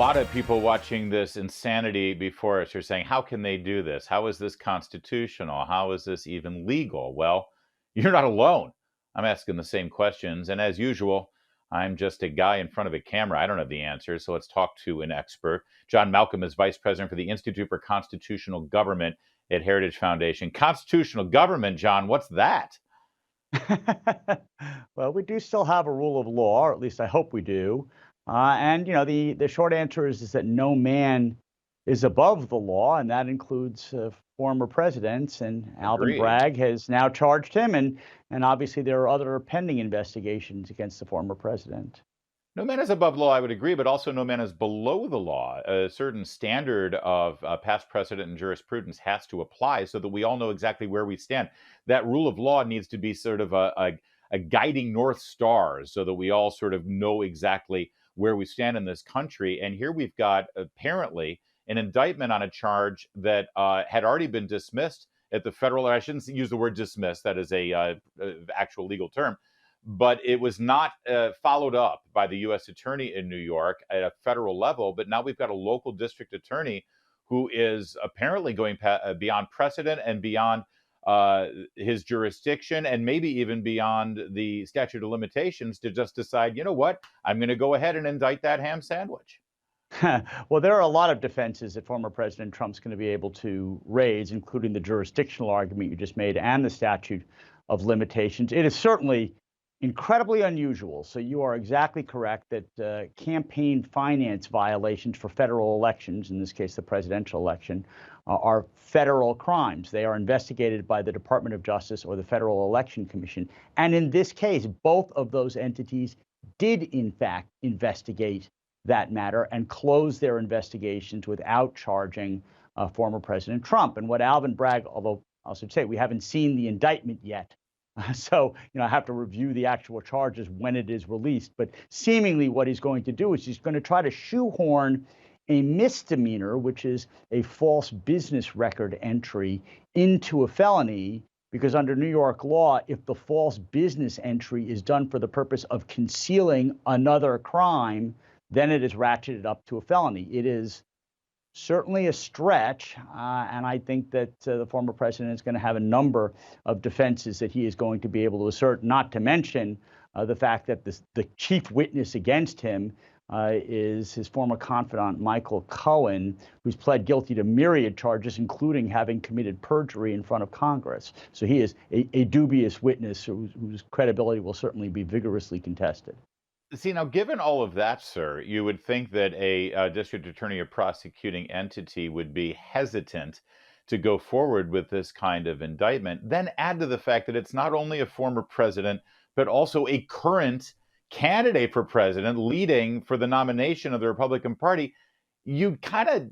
lot of people watching this insanity before us are saying, how can they do this? How is this constitutional? How is this even legal? Well, you're not alone. I'm asking the same questions. And as usual, I'm just a guy in front of a camera. I don't have the answers. So let's talk to an expert. John Malcolm is vice president for the Institute for Constitutional Government at Heritage Foundation. Constitutional government, John, what's that? Well, we do still have a rule of law, or at least I hope we do. And the short answer is that no man is above the law, and that includes former presidents. And Alvin Agreed. Bragg has now charged him, and obviously there are other pending investigations against the former president. No man is above law, I would agree, but also no man is below the law. A certain standard of past precedent and jurisprudence has to apply so that we all know exactly where we stand. That rule of law needs to be sort of a guiding North Star so that we all sort of know exactly where we stand in this country. And here we've got apparently an indictment on a charge that had already been dismissed at the federal, I shouldn't use the word dismiss, that is a actual legal term, but it was not followed up by the U.S. attorney in New York at a federal level. But now we've got a local district attorney who is apparently going beyond precedent and beyond his jurisdiction and maybe even beyond the statute of limitations to just decide, you know what, I'm going to go ahead and indict that ham sandwich. Well, there are a lot of defenses that former President Trump's going to be able to raise, including the jurisdictional argument you just made and the statute of limitations. It is certainly incredibly unusual. So you are exactly correct that campaign finance violations for federal elections, in this case the presidential election, are federal crimes. They are investigated by the Department of Justice or the Federal Election Commission. And in this case, both of those entities did in fact investigate that matter and close their investigations without charging former President Trump. And what Alvin Bragg, although I should say we haven't seen the indictment yet, so, I have to review the actual charges when it is released. But seemingly what he's going to do is he's going to try to shoehorn a misdemeanor, which is a false business record entry, into a felony, because under New York law, if the false business entry is done for the purpose of concealing another crime, then it is ratcheted up to a felony. It is certainly a stretch, and I think that the former president is going to have a number of defenses that he is going to be able to assert, not to mention the fact that the chief witness against him is his former confidant, Michael Cohen, who's pled guilty to myriad charges, including having committed perjury in front of Congress. So he is a dubious witness whose credibility will certainly be vigorously contested. See, now, given all of that, sir, you would think that a district attorney or prosecuting entity would be hesitant to go forward with this kind of indictment. Then add to the fact that it's not only a former president, but also a current candidate for president leading for the nomination of the Republican Party. You'd kind of,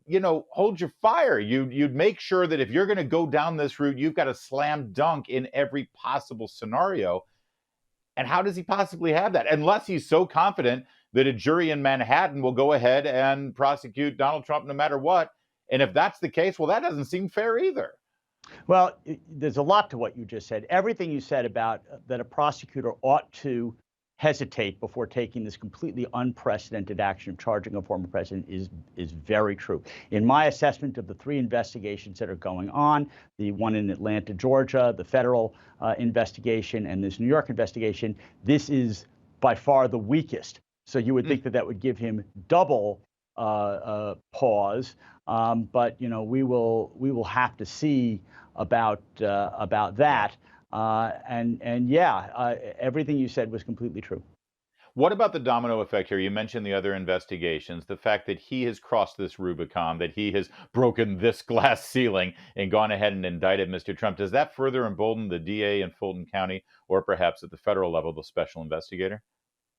hold your fire. You'd make sure that if you're going to go down this route, you've got a slam dunk in every possible scenario. And how does he possibly have that? Unless he's so confident that a jury in Manhattan will go ahead and prosecute Donald Trump no matter what. And if that's the case, well, that doesn't seem fair either. Well, there's a lot to what you just said. Everything you said about that a prosecutor ought to hesitate before taking this completely unprecedented action of charging a former president is very true. In my assessment of the three investigations that are going on, the one in Atlanta, Georgia, the federal investigation, and this New York investigation, this is by far the weakest. So you would think that would give him double pause, but we will have to see about that. Everything you said was completely true. What about the domino effect here? You mentioned the other investigations, the fact that he has crossed this Rubicon, that he has broken this glass ceiling and gone ahead and indicted Mr. Trump. Does that further embolden the DA in Fulton County or perhaps at the federal level, the special investigator?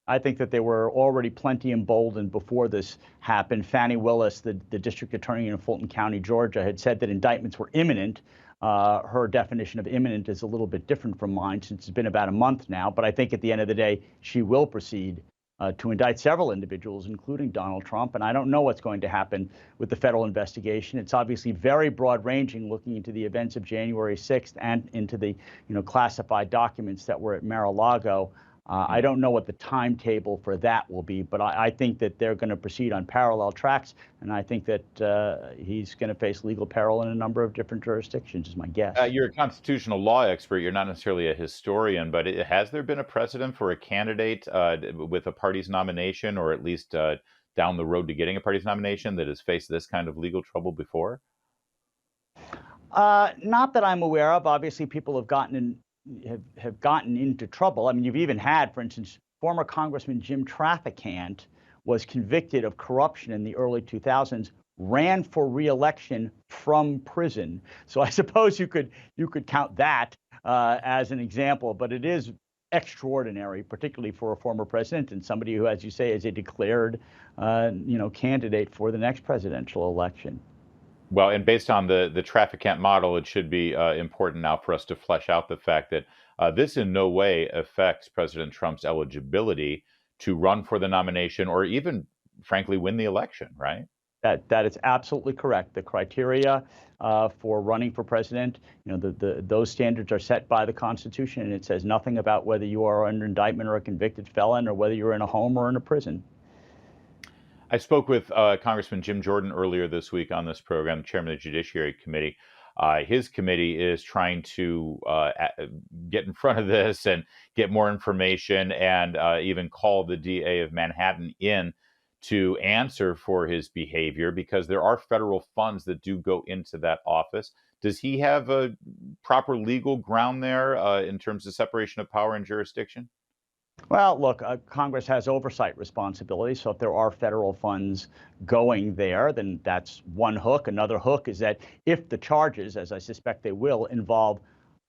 I think that they were already plenty emboldened before this happened. Fannie Willis, the district attorney in Fulton County, Georgia, had said that indictments were imminent. Her definition of imminent is a little bit different from mine since it's been about a month now. But I think at the end of the day, she will proceed to indict several individuals, including Donald Trump. And I don't know what's going to happen with the federal investigation. It's obviously very broad ranging, looking into the events of January 6th and into the classified documents that were at Mar-a-Lago. I don't know what the timetable for that will be, but I think that they're going to proceed on parallel tracks, and I think that he's going to face legal peril in a number of different jurisdictions, is my guess. You're a constitutional law expert. You're not necessarily a historian, but has there been a precedent for a candidate with a party's nomination, or at least down the road to getting a party's nomination, that has faced this kind of legal trouble before? Not that I'm aware of. Obviously, people have gotten into trouble. I mean, you've even had, for instance, former Congressman Jim Trafficant was convicted of corruption in the early 2000s, ran for re-election from prison. So I suppose you could count that as an example, but it is extraordinary, particularly for a former president and somebody who, as you say, is a declared candidate for the next presidential election. Well, and based on the Trafficant model, it should be important now for us to flesh out the fact that this in no way affects President Trump's eligibility to run for the nomination or even, frankly, win the election, right? That is absolutely correct. The criteria for running for president, those standards are set by the Constitution, and it says nothing about whether you are under indictment or a convicted felon, or whether you're in a home or in a prison. I spoke with Congressman Jim Jordan earlier this week on this program, chairman of the Judiciary Committee. His committee is trying to get in front of this and get more information, and even call the DA of Manhattan in to answer for his behavior, because there are federal funds that do go into that office. Does he have a proper legal ground there in terms of separation of power and jurisdiction? Well, look, Congress has oversight responsibilities. So if there are federal funds going there, then that's one hook. Another hook is that if the charges, as I suspect they will, involve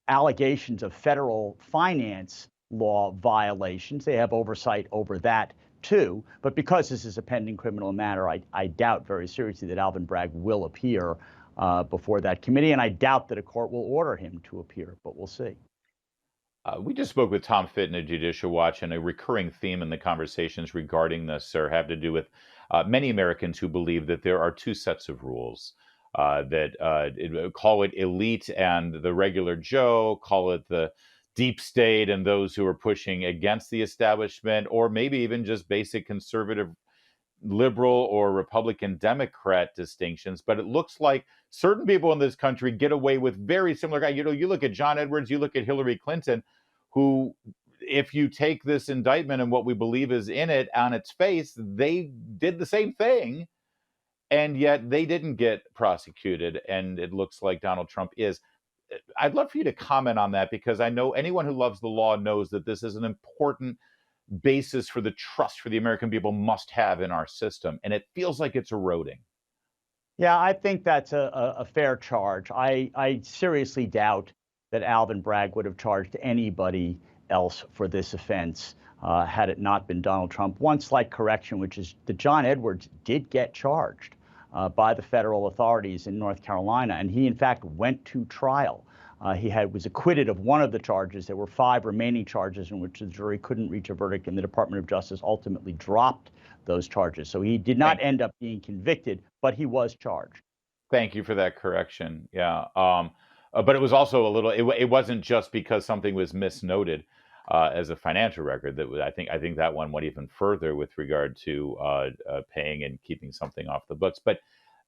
allegations of federal finance law violations, they have oversight over that too. But because this is a pending criminal matter, I doubt very seriously that Alvin Bragg will appear before that committee. And I doubt that a court will order him to appear, but we'll see. We just spoke with Tom Fitton at Judicial Watch, and a recurring theme in the conversations regarding this, sir, have to do with many Americans who believe that there are two sets of rules. Call it elite and the regular Joe, call it the deep state and those who are pushing against the establishment, or maybe even just basic conservative liberal or Republican Democrat distinctions. But it looks like certain people in this country get away with very similar guys. You look at John Edwards, you look at Hillary Clinton, who, if you take this indictment and what we believe is in it on its face, they did the same thing, and yet they didn't get prosecuted. And it looks like Donald Trump is. I'd love for you to comment on that, because I know anyone who loves the law knows that this is an important basis for the trust for the American people must have in our system, and it feels like it's eroding. Yeah, I think that's a fair charge. I seriously doubt that Alvin Bragg would have charged anybody else for this offense had it not been Donald Trump. One slight correction, which is that John Edwards did get charged by the federal authorities in North Carolina, and he in fact went to trial. He was acquitted of one of the charges. There were 5 remaining charges in which the jury couldn't reach a verdict, and the Department of Justice ultimately dropped those charges. So he did not end up being convicted, but he was charged. Thank you for that correction. Yeah. But it was also it wasn't just because something was misnoted as a financial record. I think that one went even further with regard to paying and keeping something off the books. But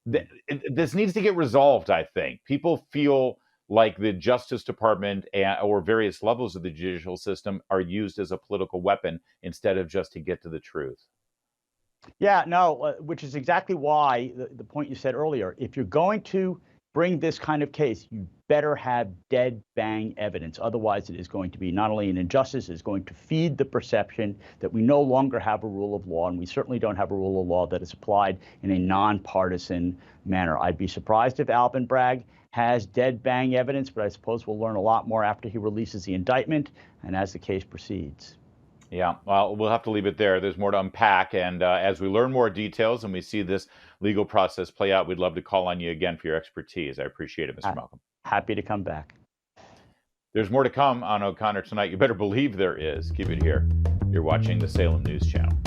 this needs to get resolved, I think. People feel like the Justice Department or various levels of the judicial system are used as a political weapon instead of just to get to the truth. Yeah, no, which is exactly why the point you said earlier, if you're going to bring this kind of case, you better have dead bang evidence. Otherwise, it is going to be not only an injustice, it's going to feed the perception that we no longer have a rule of law, and we certainly don't have a rule of law that is applied in a nonpartisan manner. I'd be surprised if Alvin Bragg has dead bang evidence, but I suppose we'll learn a lot more after he releases the indictment and as the case proceeds. Yeah, well, we'll have to leave it there. There's more to unpack. And as we learn more details and we see this legal process play out, we'd love to call on you again for your expertise. I appreciate it, Mr. Malcolm. Happy to come back. There's more to come on O'Connor tonight. You better believe there is. Keep it here. You're watching the Salem News Channel.